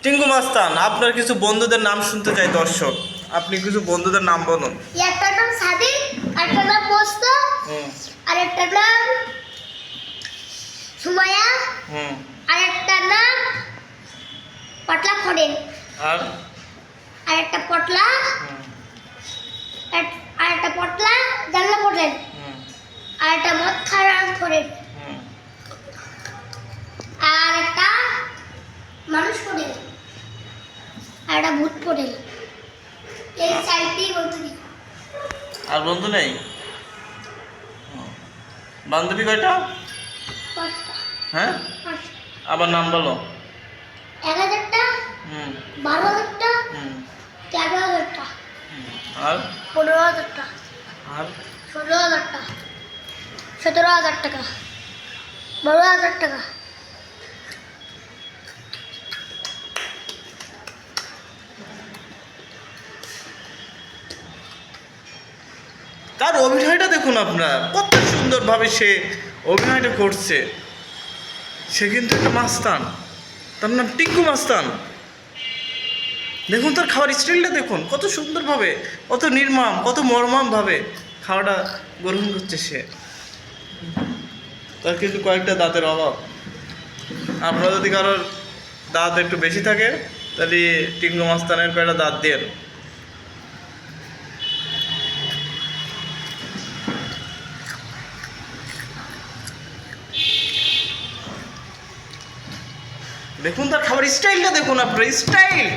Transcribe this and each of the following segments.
টিঙ্কু মাস্তান, আপনার কিছু বন্ধুদের নাম শুনতে চাই দর্শক। আপনি কিছু বন্ধুদের নাম বলুন। একটার নাম সাদিক, আরেকটার নাম পোস্ত, আরেকটার নাম সুমাইয়া, আরেকটার নাম পটলা খড়েন, আর আরেকটা পটলা, আরেকটা পটলা জানলা খড়েন, আরেকটা মদ খারাপ খড়েন, আর একটা মানুষ খড়েন, আর একটা ভূত খড়েন। এই চারটি বন্ধু। আর বন্ধু নেই? বান্ধবী কয়টা? পাঁচটা। হ্যাঁ, পাঁচটা। আবার নাম বলো। 1000টা, 12,000টা, 13,000টা, আর 15,000টা, আর 16,000টা, 17,000 টাকা, 12,000 টাকা। তার অভিনয়টা দেখুন আপনার, কত সুন্দরভাবে সে অভিনয়টা করছে। সে কিন্তু একটা মাস্তান, তার নাম টিঙ্কু মাস্তান। দেখুন তার খাওয়ার স্টাইলটা দেখুন, কত সুন্দরভাবে, কত নির্মম, কত মর্মমভাবে খাওয়াটা গ্রহণ করছে সে। তার কিন্তু কয়েকটা দাঁতের অভাব। আপনার যদি কারোর দাঁত একটু বেশি থাকে তাহলে টিঙ্কু মাস্তানের কয়েকটা দাঁত দেন। দেখুন তার খাবার স্টাইলটা দেখুন, আপনার স্টাইল।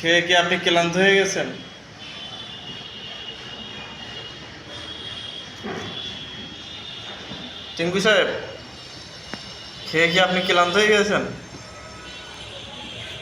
খেয়ে কি আপনি ক্লান্ত হয়ে গেছেন? টিঙ্কু সাহেব, খেয়ে কি আপনি ক্লান্ত হয়ে গেছেন?